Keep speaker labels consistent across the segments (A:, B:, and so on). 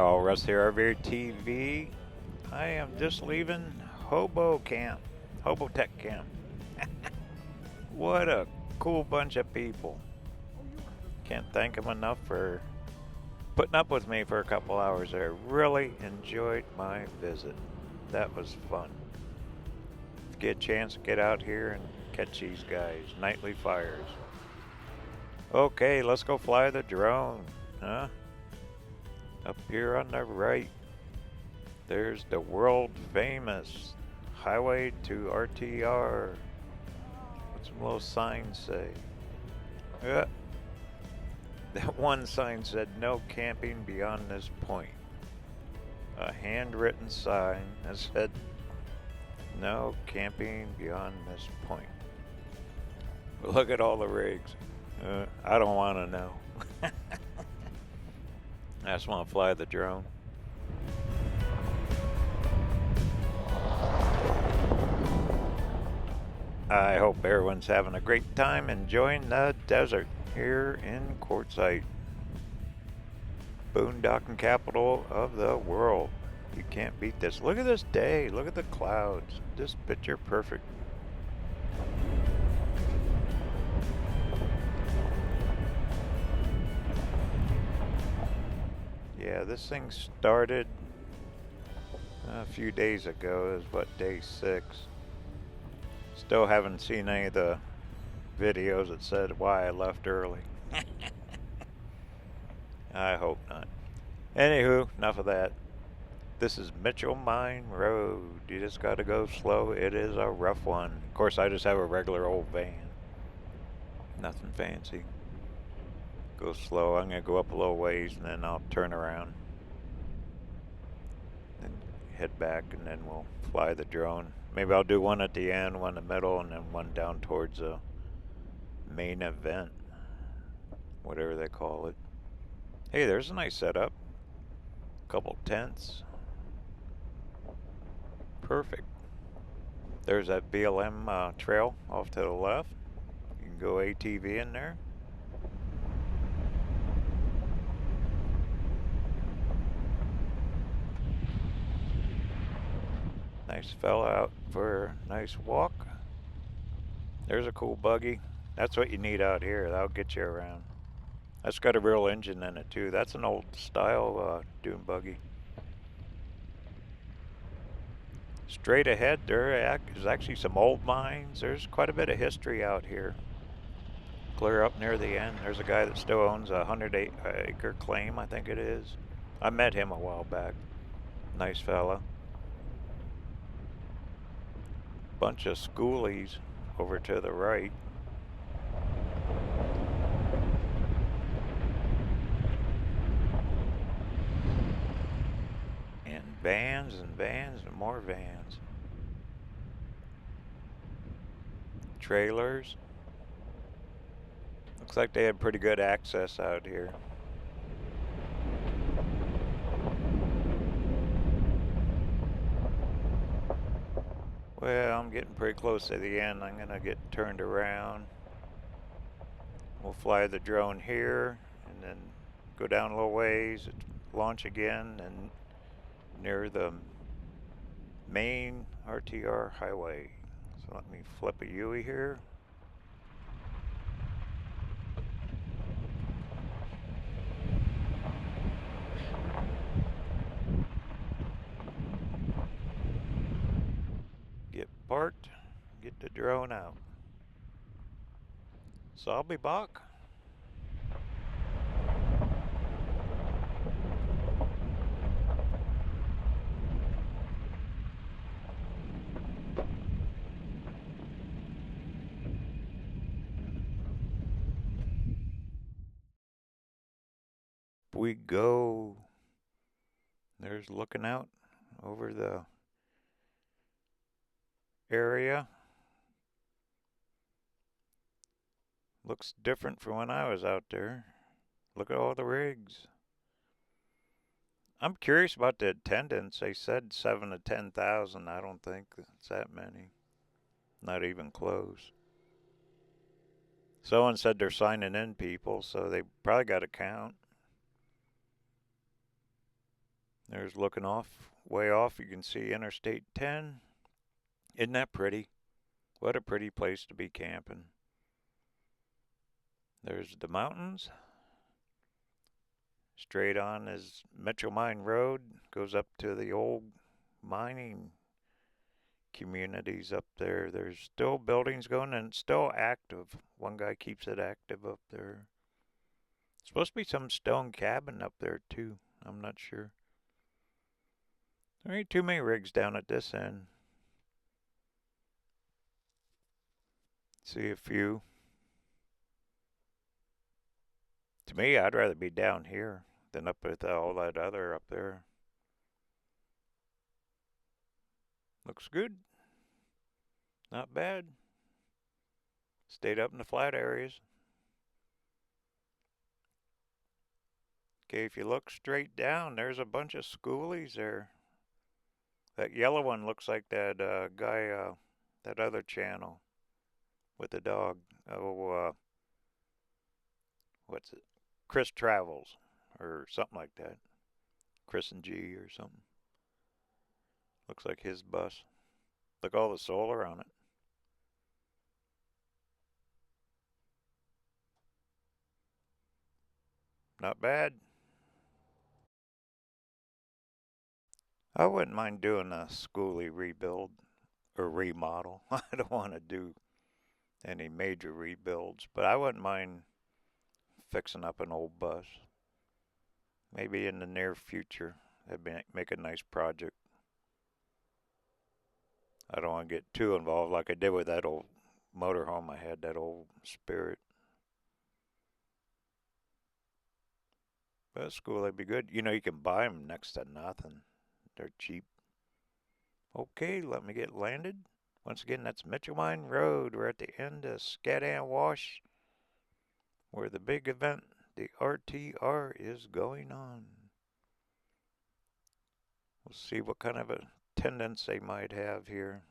A: All Russ here, RVerTV. I am just leaving Hobo camp, Hobo Tech camp. What a cool bunch of people. Can't thank them enough for putting up with me for a couple hours there. Really enjoyed my visit. That was fun. Get a chance to get out here and catch these guys. Nightly fires. Okay, let's go fly the drone, huh? Up here on the right, there's the world famous highway to RTR. What's some little signs say? Yeah. That one sign said no camping beyond this point. A handwritten sign that said no camping beyond this point. Look at all the rigs. I don't want to know. I just want to fly the drone. I hope everyone's having a great time enjoying the desert here in Quartzsite, boondocking capital of the world. You can't beat this. Look at this day. Look at the clouds. Just picture perfect. Yeah, this thing started a few days ago. It was what, day 6. Still haven't seen any of the videos that said why I left early. I hope not. Anywho, enough of that. This is Mitchell Mine Road. You just gotta go slow. It is a rough one. Of course, I just have a regular old van. Nothing fancy. Go slow. I'm gonna go up a little ways and then I'll turn around and head back, and then we'll fly the drone. Maybe I'll do one at the end, one in the middle, and then one down towards the main event, whatever they call it. Hey, there's a nice setup. Couple tents. Perfect. There's that BLM trail off to the left. You can go ATV in there. Nice fella out for a nice walk. There's a cool buggy. That's what you need out here. That'll get you around. That's got a real engine in it too. That's an old style dune buggy. Straight ahead, there is actually some old mines. There's quite a bit of history out here. Clear up near the end, there's a guy that still owns a 100-acre claim, I think it is. I met him a while back. Nice fella. Bunch of schoolies over to the right. And vans and vans and more vans. Trailers. Looks like they had pretty good access out here. Well, I'm getting pretty close to the end. I'm gonna get turned around. We'll fly the drone here and then go down a little ways, launch again, and near the main RTR highway. So let me flip a U here. Get parked, get the drone out. So I'll be back. We go. There's looking out over the area. Looks different from when I was out there. Look at all the rigs. I'm curious about the attendance. They said 7 to 10,000. I don't think it's that many. Not even close. Someone said they're signing in people, so they probably got a count. There's looking way off, you can see Interstate 10. Isn't that pretty? What a pretty place to be camping. There's the mountains. Straight on is Metro Mine Road. Goes up to the old mining communities up there. There's still buildings going and it's still active. One guy keeps it active up there. Supposed to be some stone cabin up there too. I'm not sure. There ain't too many rigs down at this end. See a few. To me, I'd rather be down here than up with all that other up there. Looks good. Not bad. Stayed up in the flat areas. Okay, if you look straight down, there's a bunch of schoolies there. That yellow one looks like that guy, that other channel with the dog. Oh, what's it? Chris Travels or something like that. Chris and G or something. Looks like his bus. Look, all the solar on it. Not bad. I wouldn't mind doing a schoolie rebuild or remodel. I don't want to do any major rebuilds, but I wouldn't mind fixing up an old bus. Maybe in the near future, that'd make a nice project. I don't want to get too involved like I did with that old motorhome I had, that old Spirit. But school, that'd be good. You know, you can buy them next to nothing. They're cheap. Okay, let me get landed. Once again, that's Metro Mine Road. We're at the end of Scaddan Wash, where the big event, the RTR, is going on. We'll see what kind of attendance they might have here.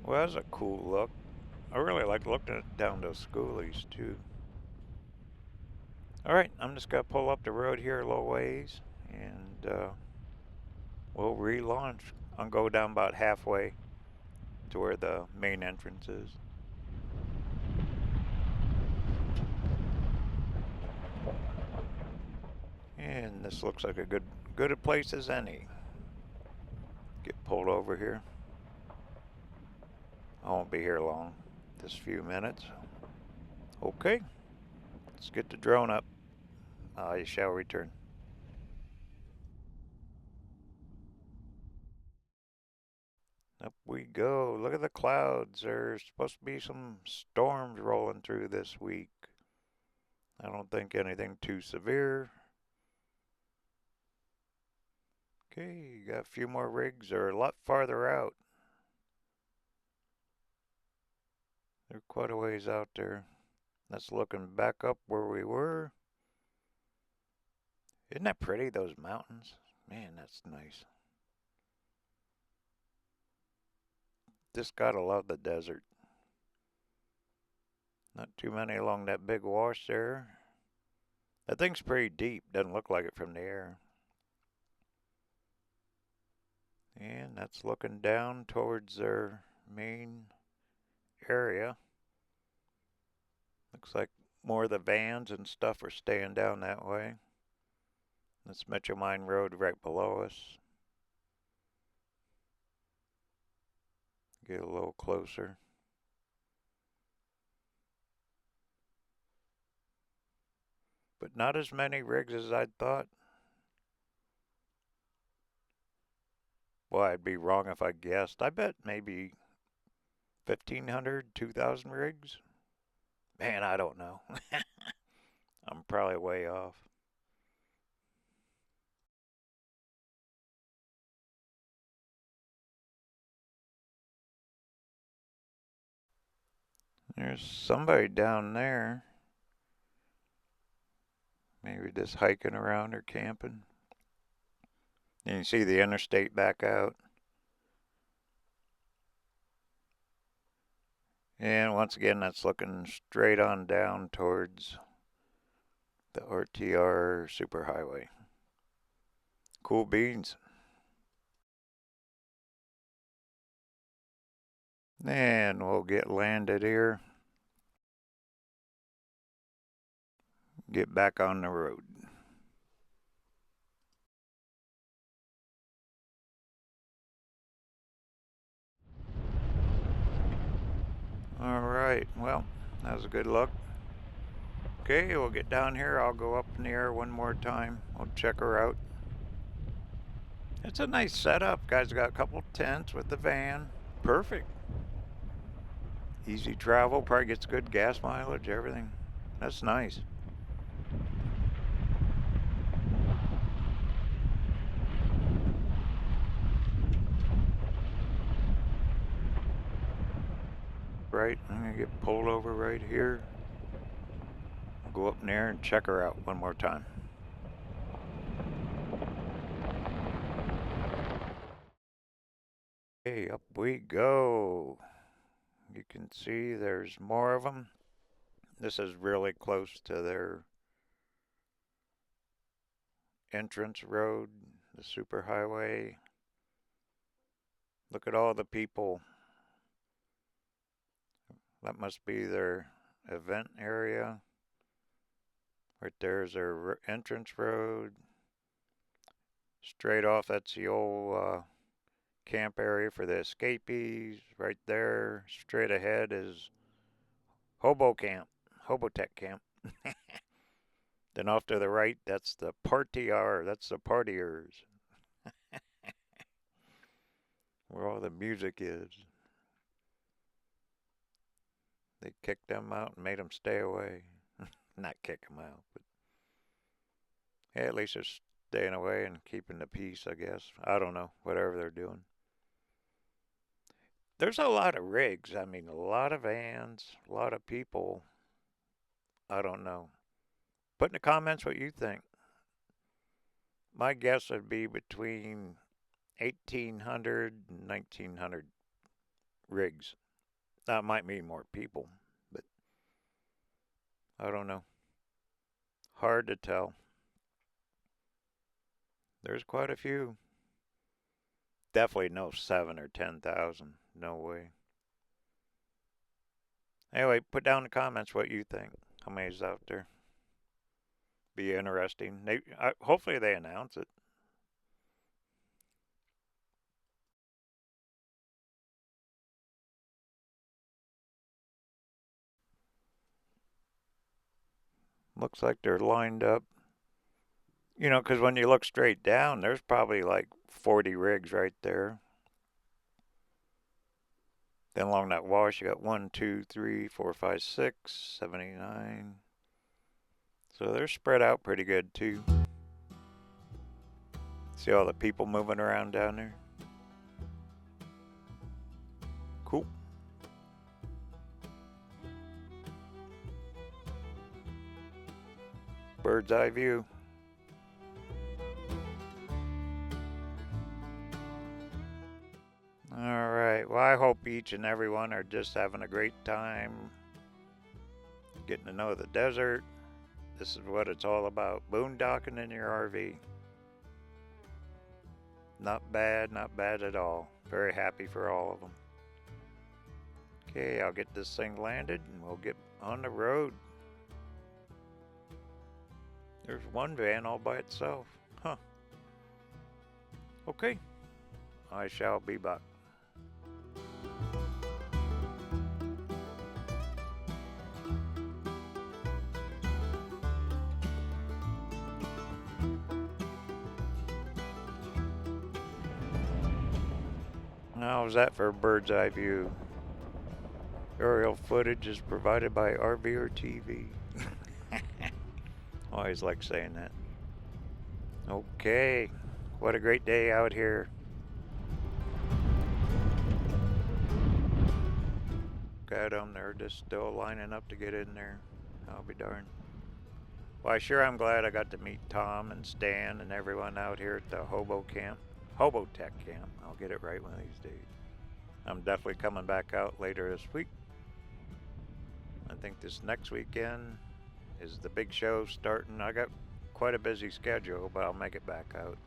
A: Well, that's a cool look. I really like looking at down those schoolies too. Alright, I'm just going to pull up the road here a little ways and we'll relaunch. I'll go down about halfway to where the main entrance is. And this looks like a good a place as any. Get pulled over here. I won't be here long, just a few minutes. Okay, let's get the drone up. I shall return. Up we go. Look at the clouds. There's supposed to be some storms rolling through this week. I don't think anything too severe. Okay, you got a few more rigs. They're a lot farther out. They're quite a ways out there. That's looking back up where we were. Isn't that pretty, those mountains? Man, that's nice. Just gotta love the desert. Not too many along that big wash there. That thing's pretty deep. Doesn't look like it from the air. And that's looking down towards their main area. Looks like more of the vans and stuff are staying down that way. That's Metro Mine Road right below us. Get a little closer. But not as many rigs as I'd thought. Well, I'd be wrong if I guessed. I bet maybe 1,500, 2,000 rigs. Man, I don't know. I'm probably way off. There's somebody down there. Maybe just hiking around or camping. And you see the interstate back out. And once again, that's looking straight on down towards the RTR Superhighway. Cool beans. And we'll get landed here. Get back on the road. Alright, well, that was a good look. Okay, we'll get down here. I'll go up in the air one more time. I'll check her out. It's a nice setup. Guys got a couple tents with the van. Perfect. Easy travel, probably gets good gas mileage, everything. That's nice. Right, I'm gonna get pulled over right here. I'll go up in there and check her out one more time. Okay, up we go. You can see there's more of them. This is really close to their entrance road, the superhighway. Look at all the people. That must be their event area. Right there's their entrance road. Straight off, that's the old camp area for the escapees. Right there, straight ahead is Hobo camp, Hobo Tech camp. Then off to the right, that's the RTR, that's the partiers. Where all the music is. They kicked them out and made them stay away. Not kick them out, but yeah, at least they're staying away and keeping the peace, I guess. I don't know, whatever they're doing. There's a lot of rigs. I mean, a lot of vans, a lot of people. I don't know. Put in the comments what you think. My guess would be between 1,800 and 1,900 rigs. That might mean more people, but I don't know. Hard to tell. There's quite a few. Definitely no 7 or 10,000. No way. Anyway, put down in the comments what you think. How many is out there? Be interesting. Hopefully they announce it. Looks like they're lined up. You know, because when you look straight down, there's probably like 40 rigs right there. Then along that wash, you got 1, 2, 3, 4, 5, 6, 7, 8, 9. So they're spread out pretty good too. See all the people moving around down there? Cool. Bird's eye view. Alright, well I hope each and every one are just having a great time getting to know the desert. This is what it's all about, boondocking in your RV. Not bad at all. Very happy for all of them. Okay, I'll get this thing landed and we'll get on the road. There's one van all by itself. Huh. Okay, I shall be back. How's that for a bird's eye view? Aerial footage is provided by RVerTV. Always like saying that. Okay, what a great day out here. Got them, they're just still lining up to get in there. I'll be darned. Well, sure I'm glad I got to meet Tom and Stan and everyone out here at the Hobo camp. Hobo Tech camp. I'll get it right one of these days. I'm definitely coming back out later this week. I think this next weekend is the big show starting. I got quite a busy schedule, but I'll make it back out.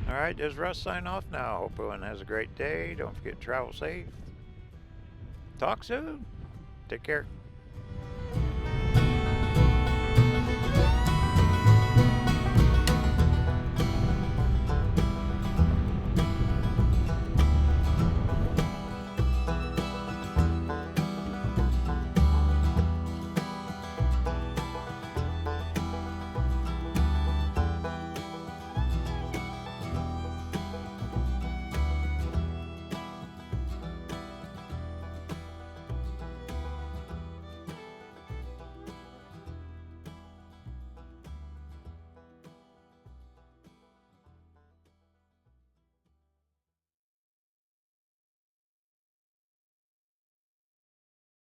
A: Alright, this is Russ signing off now. Hope everyone has a great day. Don't forget to travel safe. Talk soon. Take care.